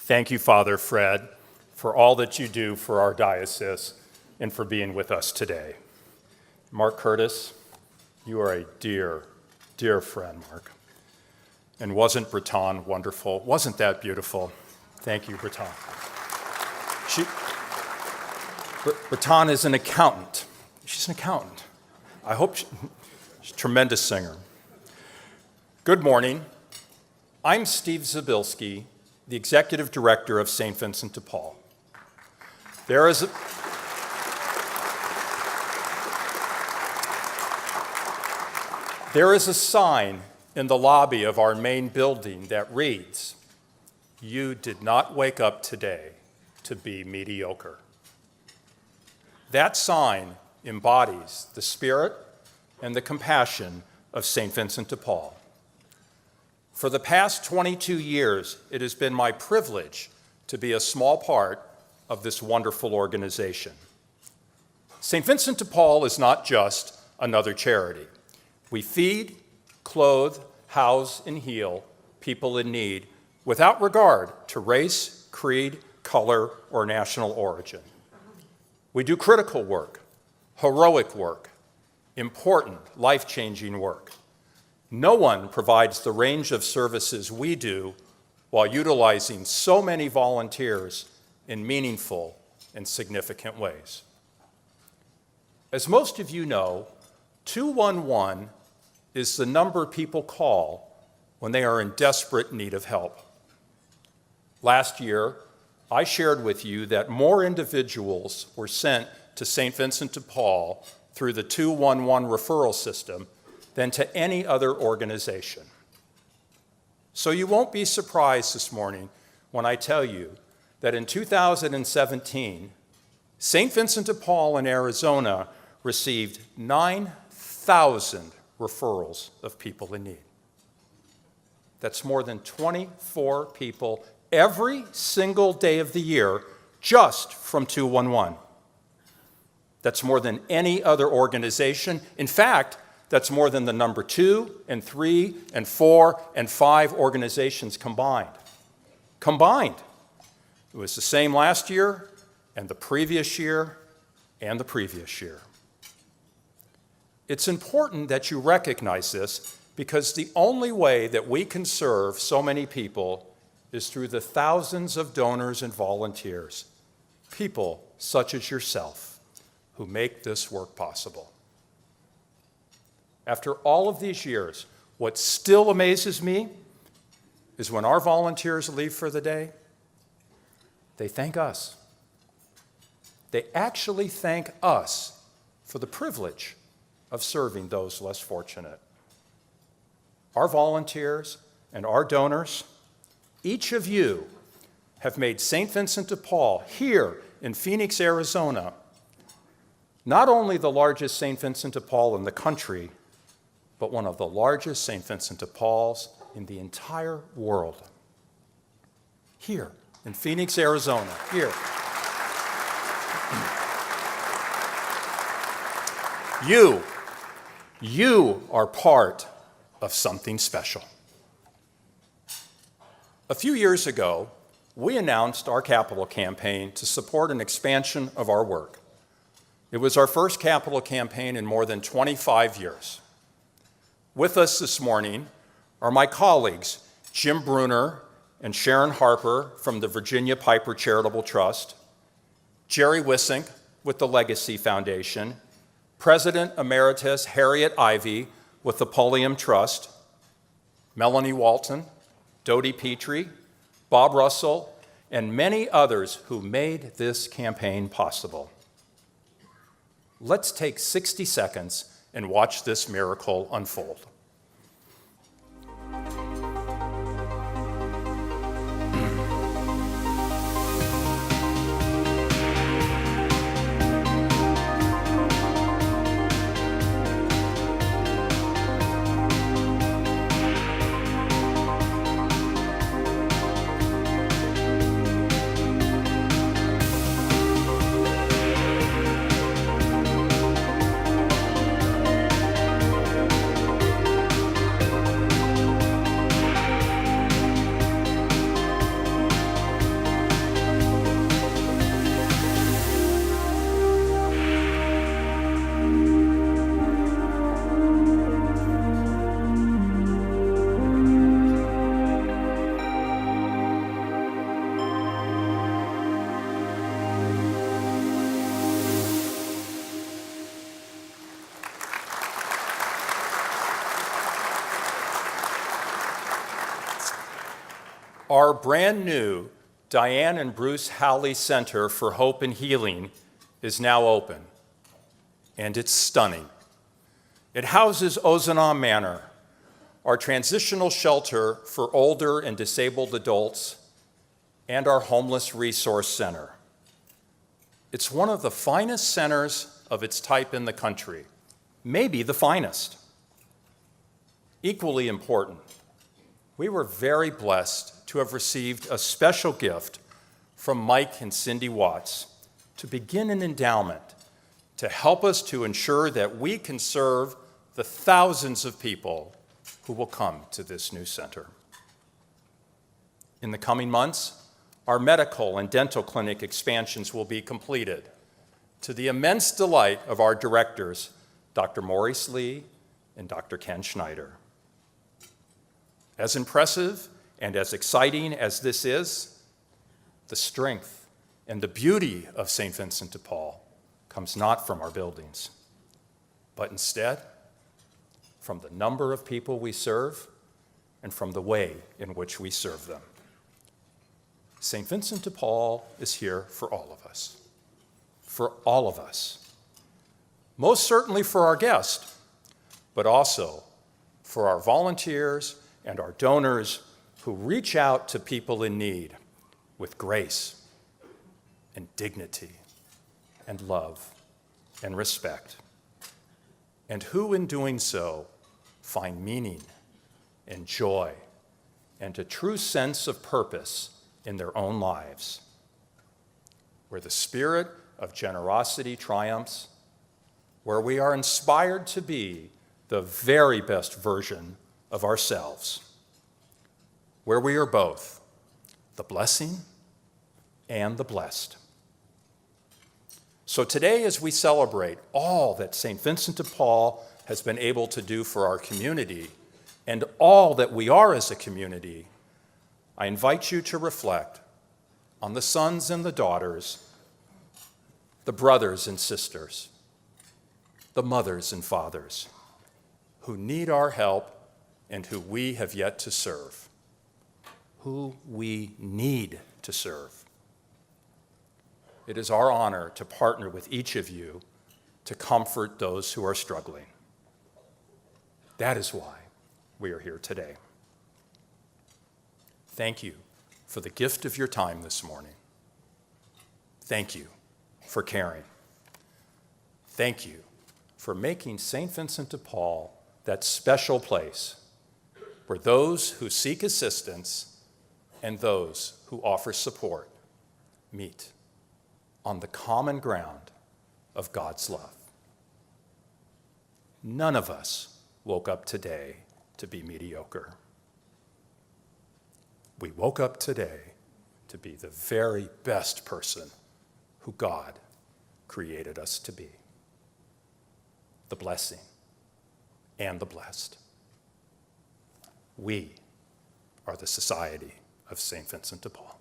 Thank you, Father Fred, for all that you do for our diocese and for being with us today. Mark Curtis, you are a dear, dear friend, Mark. And wasn't Breton wonderful? Wasn't that beautiful? Thank you, Breton. Breton is an accountant. She's an accountant. I hope she's a tremendous singer. Good morning. I'm Steve Zabilski, the Executive Director of St. Vincent de Paul. There is a sign in the lobby of our main building that reads, "You did not wake up today to be mediocre." That sign embodies the spirit and the compassion of St. Vincent de Paul. For the past 22 years, it has been my privilege to be a small part of this wonderful organization. St. Vincent de Paul is not just another charity. We feed, clothe, house, and heal people in need without regard to race, creed, color, or national origin. We do critical work, heroic work, important, life-changing work. No one provides the range of services we do while utilizing so many volunteers in meaningful and significant ways. As most of you know, 211 is the number people call when they are in desperate need of help. Last year, I shared with you that more individuals were sent to St. Vincent de Paul through the 211 referral system than to any other organization. So you won't be surprised this morning when I tell you that in 2017, St. Vincent de Paul in Arizona received 9,000 referrals of people in need. That's more than 24 people every single day of the year just from 211. That's more than any other organization. In fact, that's more than the number 2 and 3 and 4 and 5 organizations combined. Combined. It was the same last year and the previous year and the previous year. It's important that you recognize this because the only way that we can serve so many people is through the thousands of donors and volunteers, people such as yourself, who make this work possible. After all of these years, what still amazes me is when our volunteers leave for the day, they thank us. They actually thank us for the privilege of serving those less fortunate. Our volunteers and our donors, each of you have made St. Vincent de Paul here in Phoenix, Arizona, not only the largest St. Vincent de Paul in the country, but one of the largest St. Vincent de Pauls in the entire world. Here in Phoenix, Arizona, here. You are part of something special. A few years ago, we announced our capital campaign to support an expansion of our work. It was our first capital campaign in more than 25 years. With us this morning are my colleagues, Jim Bruner and Sharon Harper from the Virginia Piper Charitable Trust, Jerry Wissink with the Legacy Foundation, President Emeritus Harriet Ivey with the Pulliam Trust, Melanie Walton, Dodie Petrie, Bob Russell, and many others who made this campaign possible. Let's take 60 seconds and watch this miracle unfold. our brand new Diane and Bruce Howley Center for Hope and Healing is now open, and it's stunning. It houses Ozanam Manor, our transitional shelter for older and disabled adults, and our homeless resource center. It's one of the finest centers of its type in the country, maybe the finest. Equally important, we were very blessed to have received a special gift from Mike and Cindy Watts to begin an endowment to help us to ensure that we can serve the thousands of people who will come to this new center. In the coming months, our medical and dental clinic expansions will be completed, to the immense delight of our directors, Dr. Maurice Lee and Dr. Ken Schneider. As impressive and as exciting as this is, the strength and the beauty of St. Vincent de Paul comes not from our buildings, but instead from the number of people we serve and from the way in which we serve them. St. Vincent de Paul is here for all of us. For all of us. Most certainly for our guests, but also for our volunteers and our donors who reach out to people in need with grace and dignity and love and respect, and who in doing so find meaning and joy and a true sense of purpose in their own lives. Where the spirit of generosity triumphs, where we are inspired to be the very best version of ourselves, where we are both the blessing and the blessed. So today, as we celebrate all that St. Vincent de Paul has been able to do for our community and all that we are as a community, I invite you to reflect on the sons and the daughters, the brothers and sisters, the mothers and fathers who need our help and who we have yet to serve, who we need to serve. It is our honor to partner with each of you to comfort those who are struggling. That is why we are here today. Thank you for the gift of your time this morning. Thank you for caring. Thank you for making St. Vincent de Paul that special place where those who seek assistance and those who offer support meet on the common ground of God's love. None of us woke up today to be mediocre. We woke up today to be the very best person who God created us to be. The blessing and the blessed. We are the Society of St. Vincent de Paul.